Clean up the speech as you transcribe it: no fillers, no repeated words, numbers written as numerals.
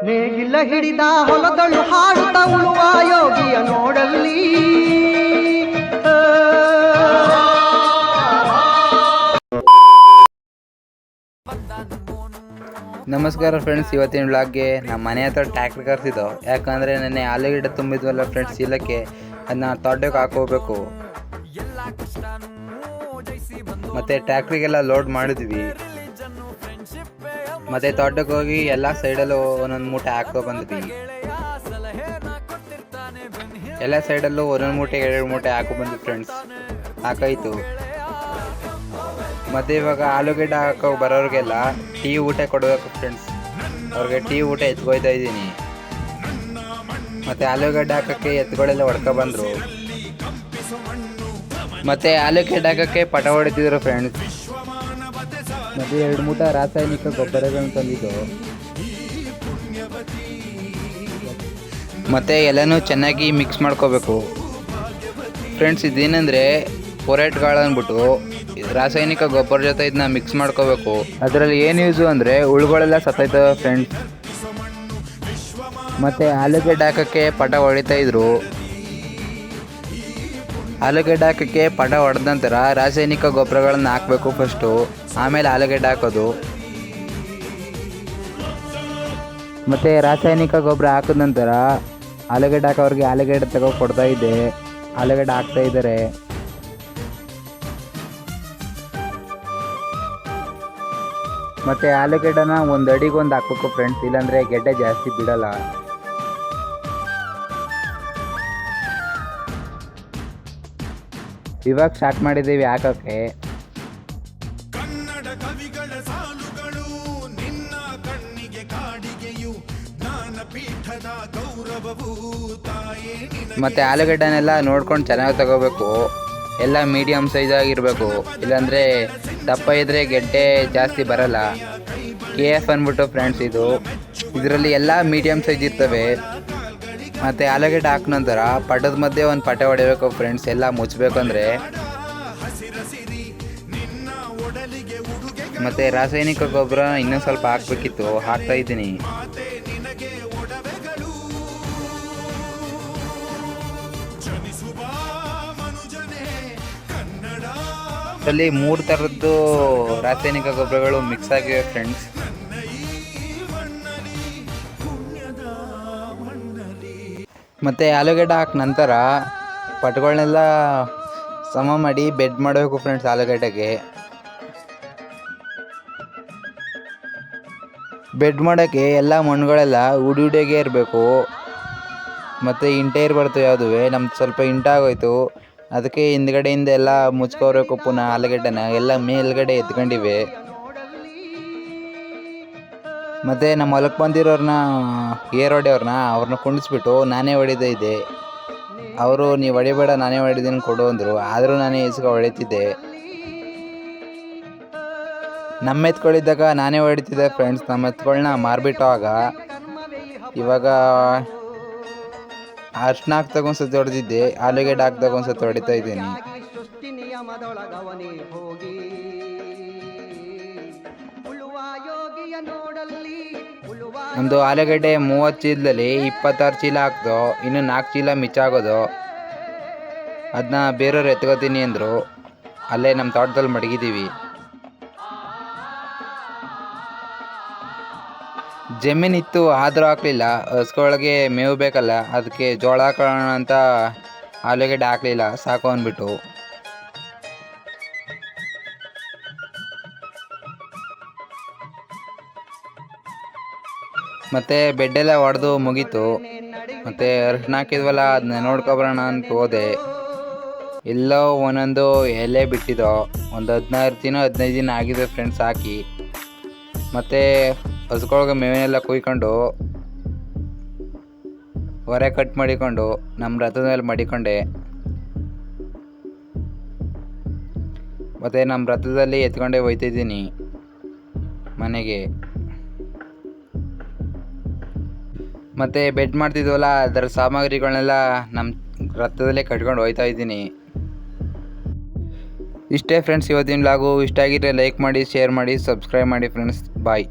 ನೇಗಿಲ ಹಿಡಿದ ಹೊಲದಳು ಹಾಡುತ್ತ ಉಳುವ ಯೋಗಿಯ ನೋಡಲ್ಲಿ. ನಮಸ್ಕಾರ ಫ್ರೆಂಡ್ಸ್, ಇವತ್ತಿನ ವ್ಲಾಗ್ಗೆ ನಮ್ಮ ಮನೆ ಹತ್ರ ಟ್ರ್ಯಾಕ್ಟರ್ ಕರ್ಸಿದ್ದು. ಯಾಕಂದರೆ ನೆನ್ನೆ ಆಲೂಗಡ್ಡೆ ತುಂಬಿದ್ವಲ್ಲ ಫ್ರೆಂಡ್ಸ್ ಚೀಲಕ್ಕೆ, ಅದನ್ನ ತೋಟಕ್ಕೆ ಹಾಕೋಬೇಕು. ಮತ್ತು ಟ್ರ್ಯಾಕ್ಟ್ರಿಗೆಲ್ಲ ಲೋಡ್ ಮಾಡಿದ್ವಿ. ಮತ್ತು ತೋಟಕ್ಕೆ ಹೋಗಿ ಎಲ್ಲ ಸೈಡಲ್ಲೂ ಒಂದೊಂದು ಮೂಟೆ ಹಾಕೋ ಬಂದ್ವಿ. ಎಲ್ಲ ಸೈಡಲ್ಲೂ ಒಂದೊಂದು ಮೂಟೆ 2 ಮೂಟೆ ಹಾಕೋ ಬಂದ್ವಿ ಫ್ರೆಂಡ್ಸ್. ಹಾಕಾಯಿತು. ಮತ್ತು ಇವಾಗ ಆಲೂಗಡ್ಡೆ ಹಾಕೋ ಬರೋರಿಗೆಲ್ಲ ಟೀ ಊಟ ಕೊಡಬೇಕು ಫ್ರೆಂಡ್ಸ್. ಅವ್ರಿಗೆ ಟೀ ಊಟ ಎತ್ಕೊಯ್ತಾ ಇದ್ದೀನಿ. ಮತ್ತು ಆಲೂಗಡ್ಡೆ ಹಾಕೋಕ್ಕೆ ಎತ್ತುಗಳೆಲ್ಲ ಹೊಡ್ಕೊ ಬಂದರು. ಮತ್ತು ಆಲೂಗಡ್ಡೆ ಹಾಕೋಕ್ಕೆ ಪಟ ಹೊಡಿತಿದ್ರು ಫ್ರೆಂಡ್ಸ್. ಮತ್ತು 2 ಮೂಟೆ ರಾಸಾಯನಿಕ ಗೊಬ್ಬರಗಳನ್ನು ತಂದಿದ್ದು. ಮತ್ತು ಎಲ್ಲನೂ ಚೆನ್ನಾಗಿ ಮಿಕ್ಸ್ ಮಾಡ್ಕೋಬೇಕು ಫ್ರೆಂಡ್ಸ್. ಇದೇನೆಂದರೆ ಪೊರೆಟ್ಗಳು ಅಂದ್ಬಿಟ್ಟು ರಾಸಾಯನಿಕ ಗೊಬ್ಬರ ಜೊತೆ ಇದನ್ನ ಮಿಕ್ಸ್ ಮಾಡ್ಕೋಬೇಕು. ಅದರಲ್ಲಿ ಏನು ಯೂಸು ಅಂದರೆ ಹುಳುಗಳೆಲ್ಲ ಸತ್ತೋಯ್ತವೆ ಫ್ರೆಂಡ್ಸ್. ಮತ್ತು ಆಲೂಗಡ್ಡೆ ಹಾಕೋಕ್ಕೆ ಪಟ ಹೊಡಿತಾ ಇದ್ರು. ಆಲೂಗಡ್ಡೆ ಹಾಕೋಕ್ಕೆ ಪಟ ಹೊಡೆದ ನಂತರ ರಾಸಾಯನಿಕ ಗೊಬ್ಬರಗಳನ್ನು ಹಾಕಬೇಕು ಫಸ್ಟು, ಆಮೇಲೆ ಆಲೂಗಡ್ಡೆ ಹಾಕೋದು. ಮತ್ತು ರಾಸಾಯನಿಕ ಗೊಬ್ಬರ ಹಾಕಿದ ನಂತರ ಆಲೂಗಡ್ಡೆ ಹಾಕೋರಿಗೆ ಆಲೂಗಡ್ಡೆ ತಗೋ ಕೊಡ್ತಾ ಇದ್ದೆ. ಆಲೂಗಡ್ಡೆ ಹಾಕ್ತಾ ಇದ್ದಾರೆ. ಮತ್ತು ಆಲೂಗಡ್ಡೆನ 1 ಅಡಿಗೆ 1 ಹಾಕ್ಬೇಕು ಫ್ರೆಂಡ್ಸ್, ಇಲ್ಲಾಂದರೆ ಗೆಡ್ಡೆ ಜಾಸ್ತಿ ಬಿಡಲ್ಲ. ಇವಾಗ ಸ್ಟಾರ್ಟ್ ಮಾಡಿದ್ದೀವಿ ಹಾಕೋಕ್ಕೆ. ಮತ್ತು ಆಲೂಗಡ್ಡೆನೆಲ್ಲ ನೋಡ್ಕೊಂಡು ಚೆನ್ನಾಗಿ ತಗೋಬೇಕು. ಎಲ್ಲ ಮೀಡಿಯಮ್ ಸೈಜ್ ಆಗಿರಬೇಕು, ಇಲ್ಲಾಂದರೆ ದಪ್ಪ ಇದ್ದರೆ ಗೆಡ್ಡೆ ಜಾಸ್ತಿ ಬರಲ್ಲ. KF ಅಂದ್ಬಿಟ್ಟು ಫ್ರೆಂಡ್ಸ್ ಇದರಲ್ಲಿ ಎಲ್ಲ ಮೀಡಿಯಮ್ ಸೈಜ್ ಇರ್ತವೆ. ಮತ್ತು ಆಲೂಗಡ್ಡೆ ಹಾಕ ನಂತರ ಪಟದ ಮಧ್ಯೆ ಒಂದು ಪಟೆ ಹೊಡಿಬೇಕು ಫ್ರೆಂಡ್ಸ್, ಎಲ್ಲ ಮುಚ್ಚಬೇಕಂದ್ರೆ. ಮತ್ತು ರಾಸಾಯನಿಕ ಗೊಬ್ಬರ ಇನ್ನೂ ಸ್ವಲ್ಪ ಹಾಕಬೇಕಿತ್ತು, ಹಾಕ್ತಾ ಇದ್ದೀನಿ. ಅಲ್ಲಿ 3 ಥರದ್ದು ರಾಸಾಯನಿಕ ಗೊಬ್ಬರಗಳು ಮಿಕ್ಸ್ ಆಗಿವೆ ಫ್ರೆಂಡ್ಸ್. ಮತ್ತು ಆಲೂಗಡ್ಡೆ ಹಾಕಿ ನಂತರ ಪಟ್ಗಳನ್ನೆಲ್ಲ ಸಮ ಮಾಡಿ ಬೆಡ್ ಮಾಡಬೇಕು ಫ್ರೆಂಡ್ಸ್. ಆಲೂಗಡ್ಡೆಗೆ ಬೆಡ್ ಮಾಡೋಕ್ಕೆ ಎಲ್ಲ ಮಣ್ಣುಗಳೆಲ್ಲ ಉಡಿಯಾಗೆ ಇರಬೇಕು. ಮತ್ತು ಇಂಟೈರ್ ಬರ್ತವೆ ಯಾವುದುವೆ, ನಮ್ದು ಸ್ವಲ್ಪ ಇಂಟಾಗೋಯ್ತು. ಅದಕ್ಕೆ ಹಿಂದ್ಗಡೆಯಿಂದ ಎಲ್ಲ ಮುಚ್ಕೋಬೇಕು ಪುನಃ. ಆಲೂಗಡ್ಡೆನ ಎಲ್ಲ ಮೇಲ್ಗಡೆ ಎತ್ಕೊಂಡಿವೆ. ಮತ್ತು ನಮ್ಮ ಹೊಲಕ್ಕೆ ಬಂದಿರೋರನ್ನ ಏರ್ ಹೊಡೆಯವ್ರನ್ನ ಅವ್ರನ್ನ ಕುಣಿಸ್ಬಿಟ್ಟು ನಾನೇ ಹೊಡಿತಾ ಇದ್ದೆ. ಅವರು ನೀವು ಹೊಡಿಬೇಡ ನಾನೇ ಹೊಡಿದ್ದೀನಿ ಕೊಡು ಅಂದರು. ಆದರೂ ನಾನೇ ಹೊಡಿತಿದ್ದೆ. ನಮ್ಮ ಎತ್ಕೊಳ್ಳಿದ್ದಾಗ ನಾನೇ ಹೊಡಿತಿದ್ದೆ ಫ್ರೆಂಡ್ಸ್. ನಮ್ಮ ಎತ್ಗಳನ್ನ ಮಾರ್ಬಿಟ್ಟು ಇವಾಗ ಅರ್ಶಿನ ಹಾಕ್ದಾಗ ಒಂದ್ಸತಿ ಹೊಡೆದಿದ್ದೆ, ಆಲೂಗಡ್ಡೆ ಹಾಕ್ದಾಗ ಒಂದ್ಸತಿ ಹೊಡಿತಾ ಇದ್ದೀನಿ. ನಮ್ಮದು ಆಲೂಗಡ್ಡೆ 30 ಚೀಲದಲ್ಲಿ 26 ಚೀಲ ಹಾಕ್ದು, ಇನ್ನು 4 ಚೀಲ ಮಿಚ್ಚಾಗೋದು. ಅದನ್ನ ಬೇರೆಯವ್ರು ಎತ್ಕೋತೀನಿ ಅಂದರು. ಅಲ್ಲೇ ನಮ್ಮ ತೋಟದಲ್ಲಿ ಮಡಗಿದ್ದೀವಿ. ಜಮೀನಿತ್ತು ಆದರೂ ಹಾಕಲಿಲ್ಲ, ಹಸ್ಕೊಳಗೆ ಮೇವು ಬೇಕಲ್ಲ, ಅದಕ್ಕೆ ಜೋಳ ಹಾಕೋಣ ಅಂತ ಆಲೂಗಡ್ಡೆ ಹಾಕಲಿಲ್ಲ, ಸಾಕು ಅಂದ್ಬಿಟ್ಟು. ಮತ್ತು ಬೆಡ್ಡೆಲ್ಲ ಹೊಡೆದು ಮುಗೀತು. ಮತ್ತು ಅರ್ಶಿನ ಹಾಕಿದ್ವಲ್ಲ ಅದನ್ನ ನೋಡ್ಕೊಬರೋಣ ಅಂತ ಹೋದೆ. ಎಲ್ಲೋ ಒಂದೊಂದು ಎಲೆ ಬಿಟ್ಟಿದ್ದೋ. ಒಂದು 15 ದಿನ ಆಗಿದೆ ಫ್ರೆಂಡ್ಸ್ ಹಾಕಿ. ಮತ್ತು ಹಸುಗಳ್ಗೆ ಮೇವನ್ನೆಲ್ಲ ಕುಯ್ಕೊಂಡು ಹೊರೆ ಕಟ್ ಮಾಡಿಕೊಂಡು ನಮ್ಮ ರಥದ ಮೇಲೆ ಮಡಿಕೊಂಡೆ. ಮತ್ತು ನಮ್ಮ ರಥದಲ್ಲಿ ಎತ್ಕೊಂಡೇ ಹೋಯ್ತಿದ್ದೀನಿ ಮನೆಗೆ. ಮತ್ತು ಬೆಡ್ ಮಾಡ್ತಿದ್ವಲ್ಲ ಅದರ ಸಾಮಗ್ರಿಗಳನ್ನೆಲ್ಲ ನಮ್ಮ ರಥದಲ್ಲೇ ಕಟ್ಕೊಂಡು ಹೋಯ್ತಾ ಇದ್ದೀನಿ. ಇಷ್ಟೇ ಫ್ರೆಂಡ್ಸ್ ಇವತ್ತಿನ ವ್ಲಾಗು. ಇಷ್ಟ ಆಗಿದ್ರೆ ಲೈಕ್ ಮಾಡಿ, ಶೇರ್ ಮಾಡಿ, ಸಬ್ಸ್ಕ್ರೈಬ್ ಮಾಡಿ ಫ್ರೆಂಡ್ಸ್. ಬಾಯ್.